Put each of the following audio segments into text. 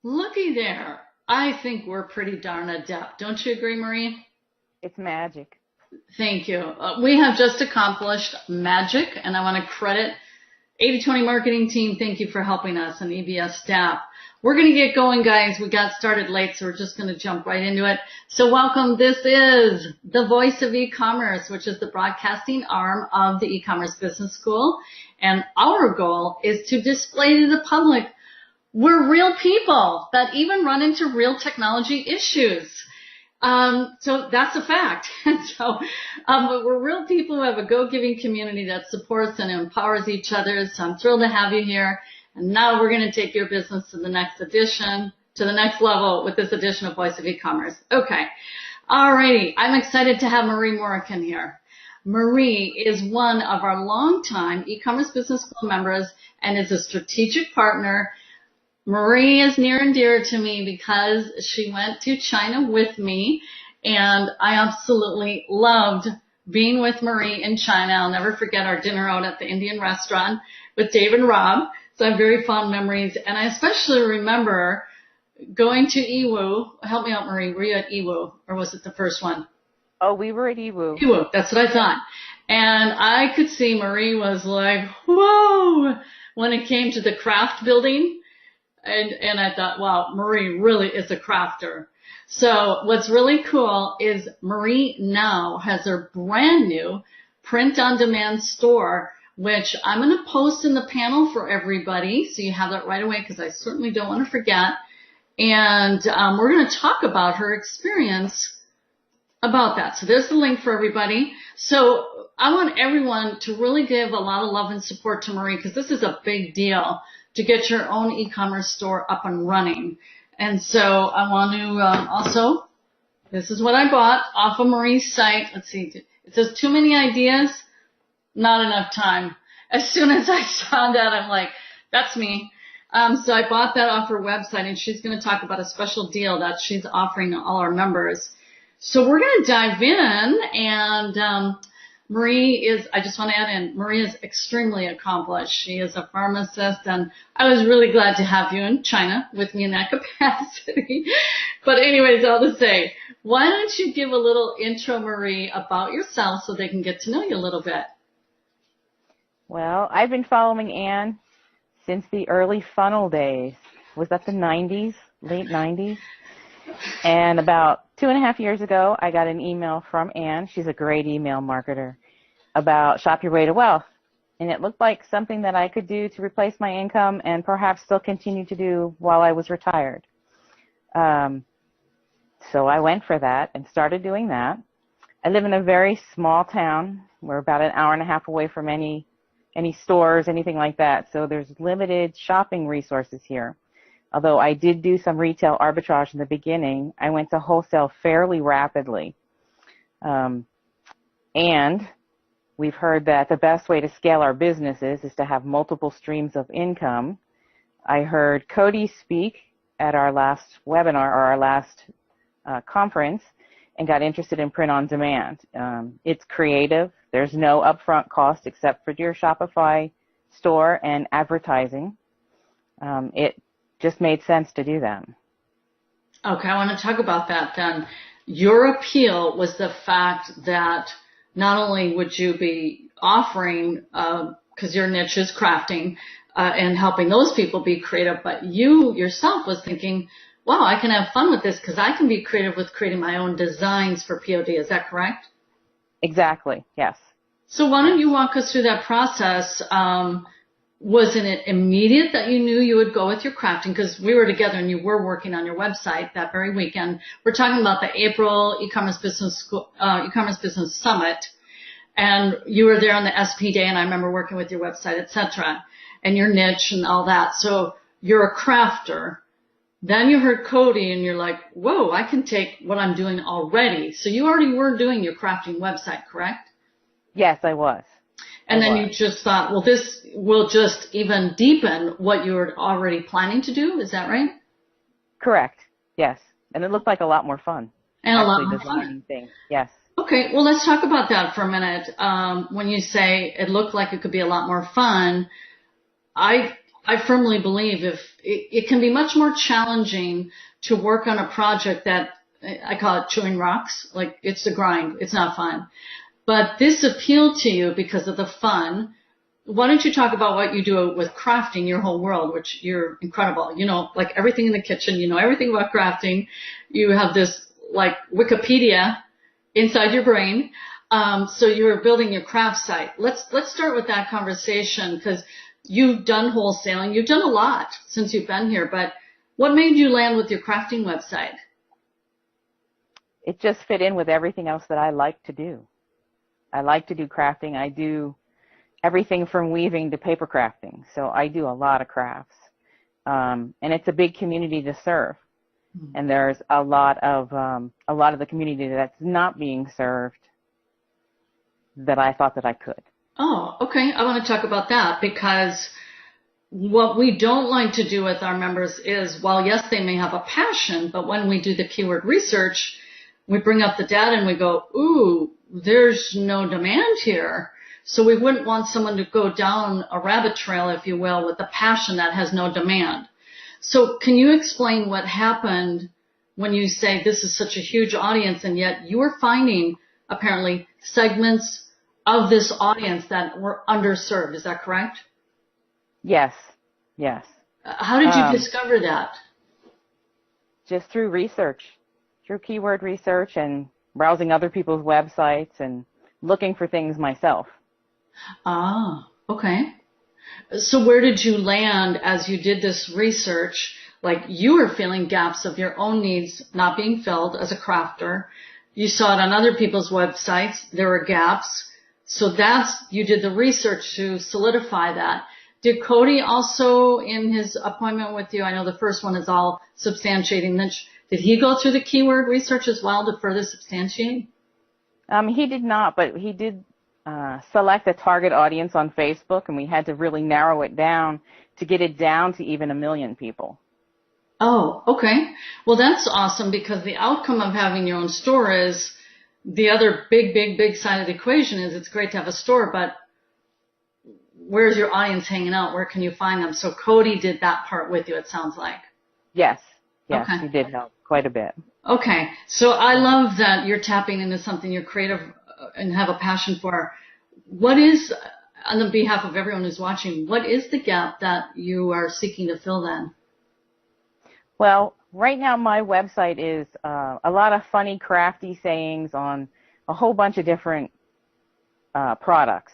Looky there. I think we're pretty darn adept. Don't you agree, Marie? It's magic. Thank you. We have just accomplished magic, and I want to credit 80/20 marketing team. Thank you for helping us, and EBS staff. We're going to get going, guys. We got started late, so we're just going to jump right into it. So welcome. This is the Voice of E-Commerce, which is the broadcasting arm of the E-Commerce Business School. And our goal is to display to the public we're real people that even run into real technology issues. So that's a fact. But we're real people who have a go-giving community that supports and empowers each other. So I'm thrilled to have you here. And now we're going to take your business to the next level with this edition of Voice of E-Commerce. Okay. Alrighty. I'm excited to have Marie Moreken here. Marie is one of our longtime E-Commerce Business School members and is a strategic partner. Marie is near and dear to me because she went to China with me, and I absolutely loved being with Marie in China. I'll never forget our dinner out at the Indian restaurant with Dave and Rob. So I have very fond memories, and I especially remember going to Iwu. Help me out, Marie. Were you at Iwu, or was it the first one? Oh, we were at Iwu. Iwu, that's what I thought. And I could see Marie was like, whoa, when it came to the craft building. And I thought, wow, Marie really is a crafter. So what's really cool is Marie now has her brand new print-on-demand store, which I'm going to post in the panel for everybody, so you have that right away because I certainly don't want to forget. And we're going to talk about her experience about that. So there's the link for everybody. So I want everyone to really give a lot of love and support to Marie because this is a big deal to get your own e-commerce store up and running. And so I want to also, this is what I bought off of Marie's site. Let's see, it says too many ideas, not enough time. As soon as I saw that, I'm like, that's me. So I bought that off her website, and she's going to talk about a special deal that she's offering to all our members. So we're going to dive in, and Marie is, I just want to add in, Marie is extremely accomplished. She is a pharmacist, and I was really glad to have you in China with me in that capacity. But anyways, all to say, why don't you give a little intro, Marie, about yourself so they can get to know you a little bit? Well, I've been following Anne since the early funnel days. Was that the 90s, late 90s? And about 2.5 years ago, I got an email from Anne. She's a great email marketer about Shop Your Way to Wealth. And it looked like something that I could do to replace my income and perhaps still continue to do while I was retired. So I went for that and started doing that. I live in a very small town. We're about an hour and a half away from any stores, anything like that. So there's limited shopping resources here. Although I did do some retail arbitrage in the beginning, I went to wholesale fairly rapidly. And we've heard that the best way to scale our businesses is to have multiple streams of income. I heard Cody speak at our last webinar or our last conference and got interested in print on demand. It's creative. There's no upfront cost except for your Shopify store and advertising. It just made sense to do that. Okay, I want to talk about that then. Your appeal was the fact that not only would you be offering, because your niche is crafting, and helping those people be creative, but you yourself was thinking, wow, I can have fun with this because I can be creative with creating my own designs for POD. Is that correct? Exactly, yes. So why don't you walk us through that process? Was it immediate that you knew you would go with your crafting? Because we were together and you were working on your website that very weekend. We're talking about the April E-Commerce Business Summit, and you were there on the SP day, and I remember working with your website, etc., and your niche and all that. So you're a crafter. Then you heard Cody, and you're like, whoa, I can take what I'm doing already. So you already were doing your crafting website, correct? Yes, I was. And then you just thought, well, this will just even deepen what you were already planning to do. Is that right? Correct. Yes. And it looked like a lot more fun. And a lot more fun. Things. Yes. Okay. Well, let's talk about that for a minute. When you say it looked like it could be a lot more fun, I I firmly believe it can be much more challenging to work on a project that I call it chewing rocks. Like it's a grind. It's not fun. But this appealed to you because of the fun. Why don't you talk about what you do with crafting your whole world, which you're incredible. You know, like everything in the kitchen, you know everything about crafting. You have this like Wikipedia inside your brain. So you're building your craft site. Let's start with that conversation because you've done wholesaling. You've done a lot since you've been here, but what made you land with your crafting website? It just fit in with everything else that I like to do. I like to do crafting. I do everything from weaving to paper crafting. So I do a lot of crafts. And it's a big community to serve. And there's a lot of the community that's not being served that I thought that I could. Oh, okay. I want to talk about that because what we don't like to do with our members is, while yes, they may have a passion, but when we do the keyword research, we bring up the data and we go, ooh, there's no demand here. So we wouldn't want someone to go down a rabbit trail, if you will, with a passion that has no demand. So can you explain what happened when you say this is such a huge audience and yet you were finding apparently segments of this audience that were underserved? Is that correct? Yes, yes. How did you discover that? Just through research, through keyword research and browsing other people's websites and looking for things myself. Ah, okay. So where did you land as you did this research? Like you were feeling gaps of your own needs not being filled as a crafter. You saw it on other people's websites. There were gaps. So you did the research to solidify that. Did Cody also, in his appointment with you, I know the first one is all substantiating, did he go through the keyword research as well to further substantiate? He did not, but he did select a target audience on Facebook, and we had to really narrow it down to get it down to even 1 million people. Oh, okay. Well, that's awesome because the outcome of having your own store is the other big side of the equation is it's great to have a store, but where's your audience hanging out? Where can you find them? So Cody did that part with you, it sounds like. Yes, okay. He did help quite a bit. Okay. So I love that you're tapping into something you're creative and have a passion for. What is, on the behalf of everyone who's watching, what is the gap that you are seeking to fill then? Well, right now my website is a lot of funny, crafty sayings on a whole bunch of different products.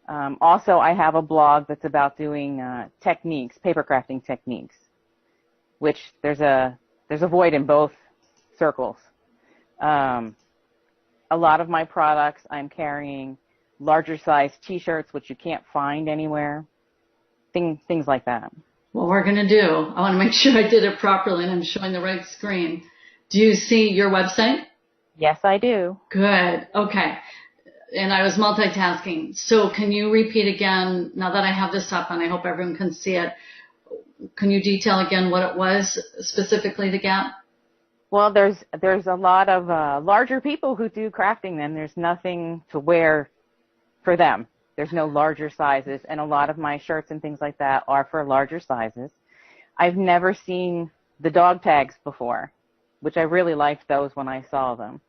Also, I have a blog that's about doing techniques, paper crafting techniques, which there's a void in both circles. A lot of my products I'm carrying larger size T-shirts, which you can't find anywhere, things like that. What we're going to do, I want to make sure I did it properly and I'm showing the right screen. Do you see your website? Yes, I do. Good. Okay. And I was multitasking. So can you repeat again, now that I have this up and I hope everyone can see it, can you detail again what it was, specifically the gap? Well, there's a lot of larger people who do crafting, and there's nothing to wear for them. There's no larger sizes, and a lot of my shirts and things like that are for larger sizes. I've never seen the dog tags before, which I really liked those when I saw them.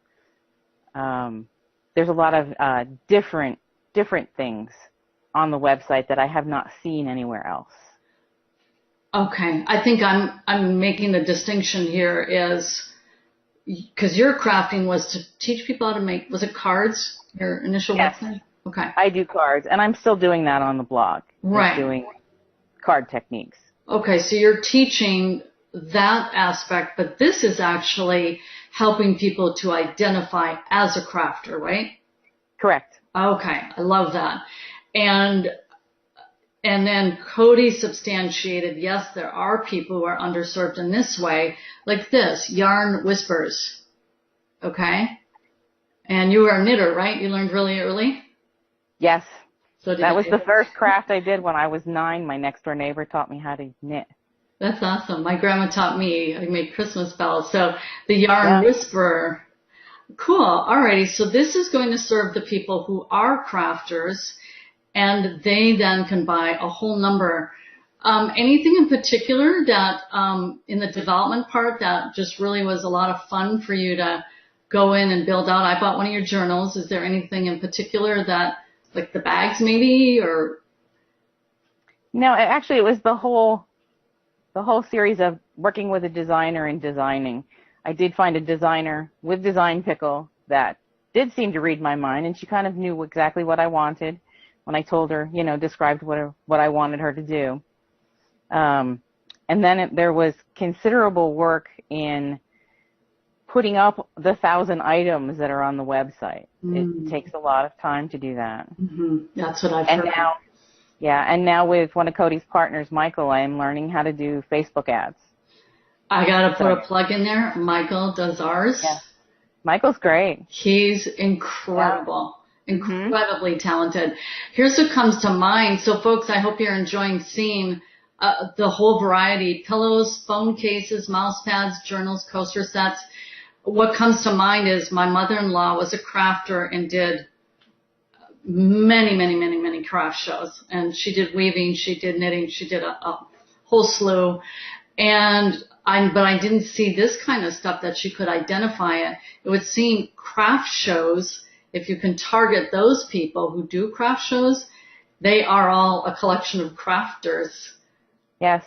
There's a lot of different things on the website that I have not seen anywhere else. Okay. I think I'm making the distinction here is because your crafting was to teach people how to make, was it cards, your initial website? Okay. I do cards, and I'm still doing that on the blog. Right. I'm doing card techniques. Okay, so you're teaching that aspect, but this is actually helping people to identify as a crafter, right? Correct. Okay, I love that. And then Cody substantiated, yes, there are people who are underserved in this way, like this, Yarn Whispers. Okay? And you were a knitter, right? You learned really early? Yes. So that was the first craft I did when I was 9. My next door neighbor taught me how to knit. That's awesome. My grandma taught me. I made Christmas bells. So the Yarn Whisperer. Cool. Alrighty. So this is going to serve the people who are crafters, and they then can buy a whole number Anything in particular that in the development part that just really was a lot of fun for you to go in and build out? I bought one of your journals. Is there anything in particular that, like the bags maybe, or? No, actually, it was the whole series of working with a designer and designing. I did find a designer with Design Pickle that did seem to read my mind, and she kind of knew exactly what I wanted when I told her, described what I wanted her to do. And then there was considerable work in putting up the 1,000 items that are on the website. It takes a lot of time to do that. That's what I've heard. And now with one of Cody's partners, Michael, I am learning how to do Facebook ads. I got to put a plug in there. Michael does ours. Yeah. Michael's great. He's incredible. Yeah. Incredibly talented. Here's what comes to mind. So, folks, I hope you're enjoying seeing the whole variety: pillows, phone cases, mouse pads, journals, coaster sets. What comes to mind is my mother-in-law was a crafter and did many craft shows. And she did weaving, she did knitting, she did a whole slew. But I didn't see this kind of stuff that she could identify it. It would seem craft shows, if you can target those people who do craft shows, they are all a collection of crafters. Yes.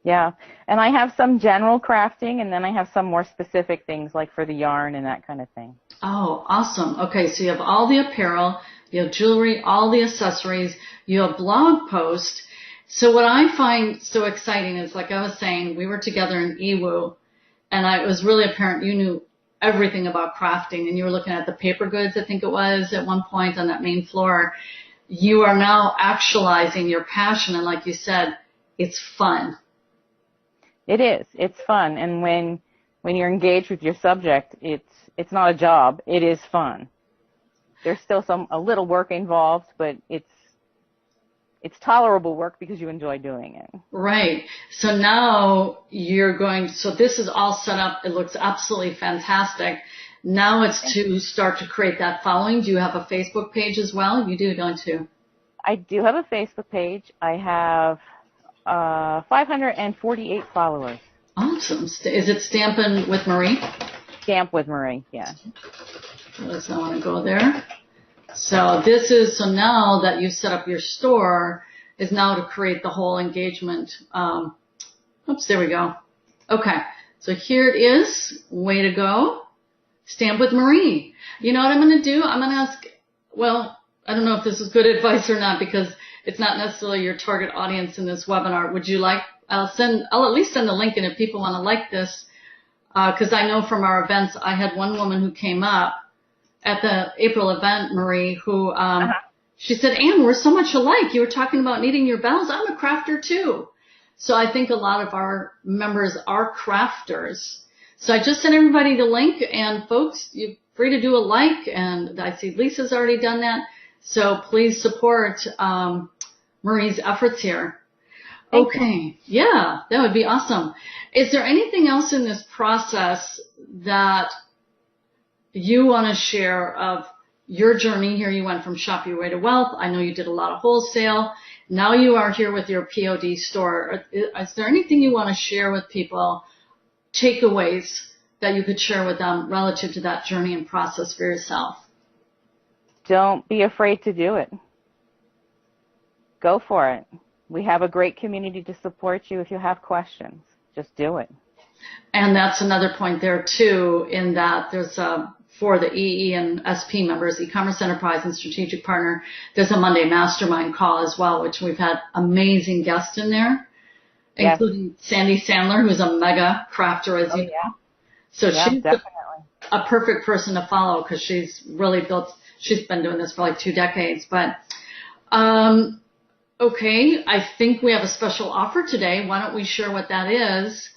Yeah. And I have some general crafting, and then I have some more specific things like for the yarn and that kind of thing. Oh, awesome. Okay, so you have all the apparel, you have jewelry, all the accessories, you have blog posts. So what I find so exciting is, like I was saying, we were together in EWU, and it was really apparent you knew everything about crafting, and you were looking at the paper goods, I think it was, at one point on that main floor. You are now actualizing your passion, and like you said, it's fun. It is. It's fun, and when you're engaged with your subject, it's not a job. It is fun. There's still a little work involved, but it's tolerable work because you enjoy doing it. Right. So now so this is all set up. It looks absolutely fantastic. Now it's to start to create that following. Do you have a Facebook page as well? You do, don't you? I do have a Facebook page. I have 548 followers. Awesome. Is it Stampin' with Marie? Stamp with Marie, yeah. Let's not want to go there. So now that you've set up your store, is now to create the whole engagement. There we go. Okay. So here it is. Way to go. Stamp with Marie. You know what I'm going to do? I'm going to ask, I don't know if this is good advice or not, because it's not necessarily your target audience in this webinar. Would you like, I'll at least send the link in if people want to like this, because I know from our events, I had one woman who came up at the April event, Marie, who, she said, Anne, we're so much alike. You were talking about knitting your bells. I'm a crafter too. So I think a lot of our members are crafters. So I just sent everybody the link, and folks, you're free to do a like, and I see Lisa's already done that. So please support Marie's efforts here. Okay. Yeah, that would be awesome. Is there anything else in this process that you want to share of your journey here? You went from Shop Your Way to Wealth. I know you did a lot of wholesale. Now you are here with your POD store. Is there anything you want to share with people, takeaways that you could share with them relative to that journey and process for yourself? Don't be afraid to do it. Go for it. We have a great community to support you if you have questions. Just do it. And that's another point there, too, in that there's for the EE and SP members, e-commerce enterprise and strategic partner, there's a Monday mastermind call as well, which we've had amazing guests in there, including Sandy Sandler, who's a mega crafter, as you know. So she's a perfect person to follow, because she's been doing this for like 2 decades. But, okay, I think we have a special offer today. Why don't we share what that is,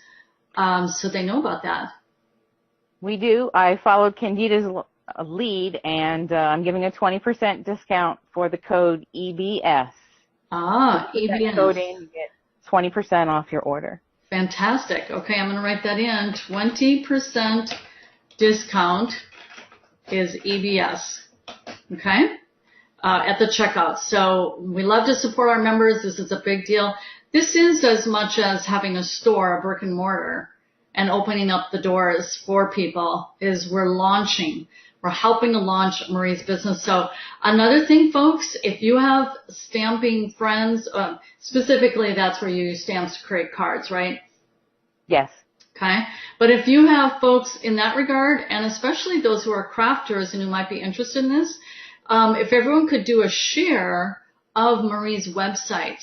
so they know about that? We do. I followed Candida's lead, and I'm giving a 20% discount for the code EBS. EBS. Code in, you get 20% off your order. Fantastic. Okay, I'm going to write that in. 20% discount is EBS. Okay? At the checkout. So we love to support our members. This is a big deal. this is as much as having a store, a brick and mortar, and opening up the doors for people. Is we're helping to launch Marie's business. So another thing, folks, if you have stamping friends, specifically that's where you use stamps to create cards, right? Yes. Okay. But if you have folks in that regard, and especially those who are crafters and who might be interested in this, if everyone could do a share of Marie's website,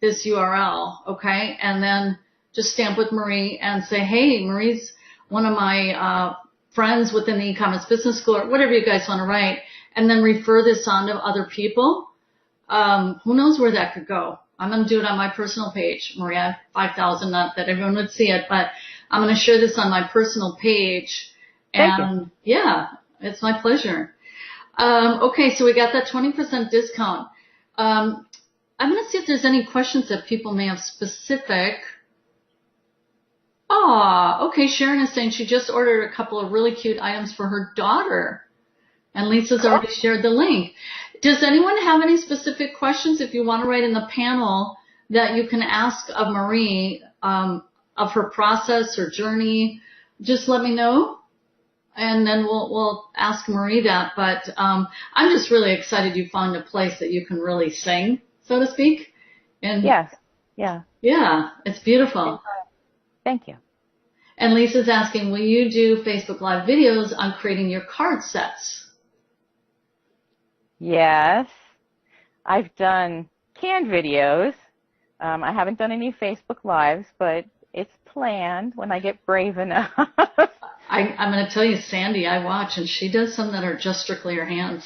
this URL, okay, and then just stamp with Marie and say, hey, Marie's one of my friends within the e-commerce business school, or whatever you guys want to write, and then refer this on to other people. Who knows where that could go? I'm going to do it on my personal page. Marie, I have 5,000, not that everyone would see it, but I'm going to share this on my personal page. And yeah, it's my pleasure. Okay, so we got that 20% discount. I'm going to see if there's any questions that people may have specific. Okay, Sharon is saying she just ordered a couple of really cute items for her daughter. And Lisa's already shared the link. Does anyone have any specific questions if you want to write in the panel that you can ask of Marie, of her process or journey? Just let me know. And then we'll ask Marie that. But I'm just really excited you found a place that you can really sing, so to speak. And yes. Yeah. Yeah, it's beautiful. Thank you. And Lisa's asking, will you do Facebook Live videos on creating your card sets? Yes. I've done canned videos. I haven't done any Facebook Lives, but it's planned when I get brave enough. I'm going to tell you, Sandy, I watch, and she does some that are just strictly her hands.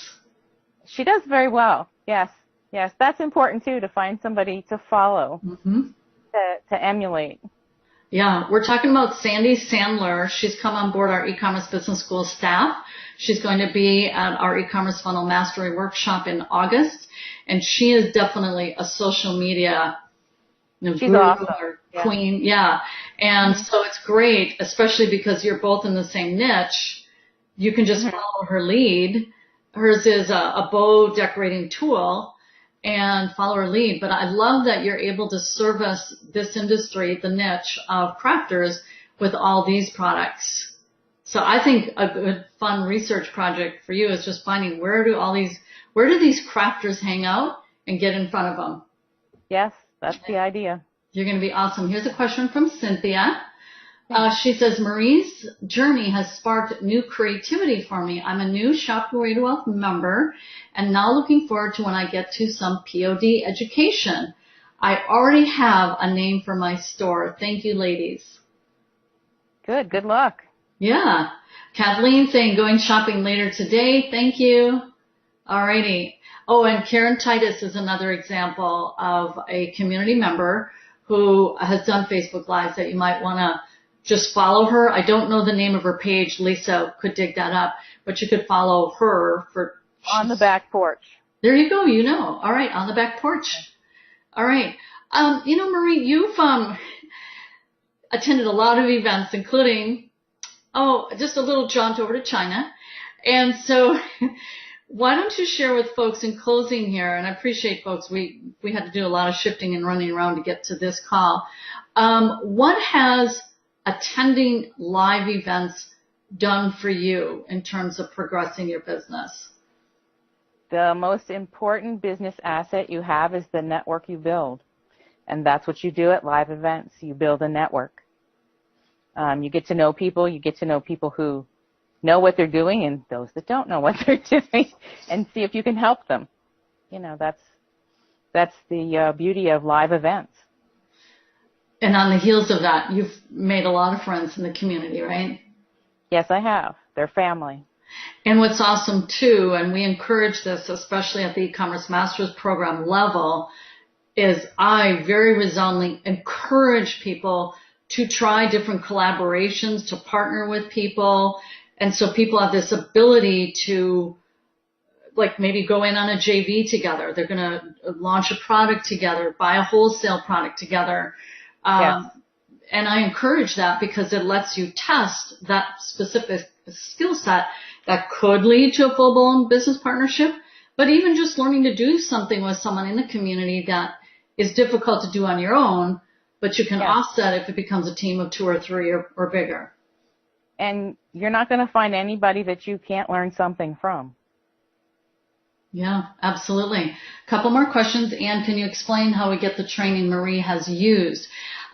She does very well. Yes. Yes. That's important, too, to find somebody to follow, to emulate. Yeah, we're talking about Sandy Sandler. She's come on board our e-commerce business school staff. She's going to be at our e-commerce funnel mastery workshop in August, and she is definitely a social media She's guru awesome. or queen. Yeah, and so it's great, especially because you're both in the same niche. You can just follow her lead. Hers is a bow decorating tool, and follow her lead. But I love that you're able to service this industry, the niche of crafters, with all these products. So I think a good fun research project for you is just finding where do these crafters hang out and get in front of them. Yes, that's the idea. You're going to be awesome. Here's a question from Cynthia. She says, Marie's journey has sparked new creativity for me. I'm a new Shop Your Way to Wealth member and now looking forward to when I get to some POD education. I already have a name for my store. Thank you, ladies. Good luck. Yeah. Kathleen saying going shopping later today. Thank you. Alrighty. Oh, and Karen Titus is another example of a community member who has done Facebook Lives that you might want to just follow her. I don't know the name of her page. Lisa could dig that up, but you could follow her for On the Back Porch. There you go. All right. On the Back Porch. All right. Marie, you've attended a lot of events, including, just a little jaunt over to China. And so why don't you share with folks in closing here, and I appreciate folks, we had to do a lot of shifting and running around to get to this call. What has attending live events done for you in terms of progressing your business? The most important business asset you have is the network you build. And that's what you do at live events. You build a network. You get to know people. You get to know people who know what they're doing and those that don't know what they're doing, and see if you can help them. That's the beauty of live events. And on the heels of that, you've made a lot of friends in the community, right? Yes, I have. They're family. And what's awesome, too, and we encourage this, especially at the e-commerce master's program level, is I very resoundingly encourage people to try different collaborations, to partner with people. And so people have this ability to, like, maybe go in on a JV together. They're going to launch a product together, buy a wholesale product together. Yes. And I encourage that because it lets you test that specific skill set that could lead to a full-blown business partnership, but even just learning to do something with someone in the community that is difficult to do on your own, but you can Yes. offset if it becomes a team of 2 or 3 or bigger. And you're not going to find anybody that you can't learn something from. Yeah, absolutely. A couple more questions. Anne, can you explain how we get the training Marie has used?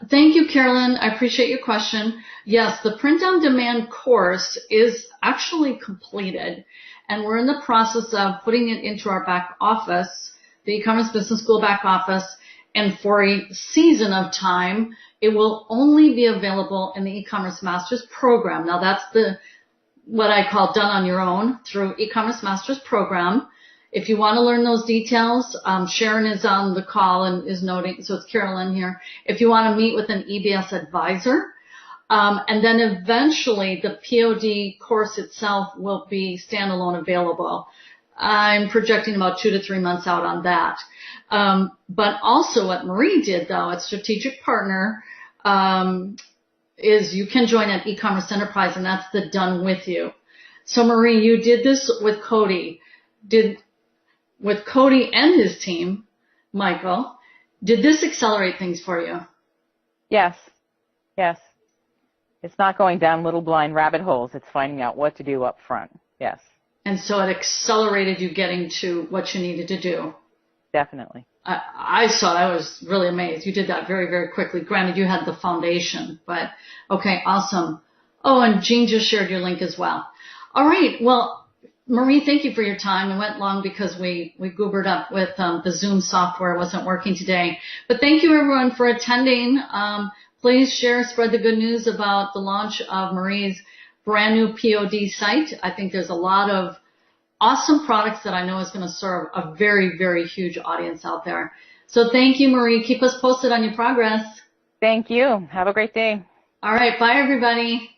Thank you, Carolyn. I appreciate your question. Yes, the print-on-demand course is actually completed, and we're in the process of putting it into our back office, the e-commerce business school back office, and for a season of time, it will only be available in the e-commerce masters program. Now that's what I call done on your own through e-commerce masters program. If you want to learn those details, Sharon is on the call and is noting, so it's Carolyn here. If you want to meet with an EBS advisor, and then eventually the POD course itself will be standalone available. I'm projecting about 2 to 3 months out on that. But also what Marie did, though, at Strategic Partner, is you can join at e-commerce enterprise, and that's the done with you. So Marie, you did this with Cody. With Cody and his team, Michael, did this accelerate things for you? Yes. Yes. It's not going down little blind rabbit holes. It's finding out what to do up front. Yes. And so it accelerated you getting to what you needed to do. Definitely. I was really amazed. You did that very, very quickly. Granted, you had the foundation, but okay, awesome. Oh, and Jean just shared your link as well. All right. Well, Marie, thank you for your time. It went long because we goobered up with the Zoom software wasn't working today. But thank you, everyone, for attending. Please share, spread the good news about the launch of Marie's brand new POD site. I think there's a lot of awesome products that I know is going to serve a very, very huge audience out there. So thank you, Marie. Keep us posted on your progress. Thank you. Have a great day. All right. Bye, everybody.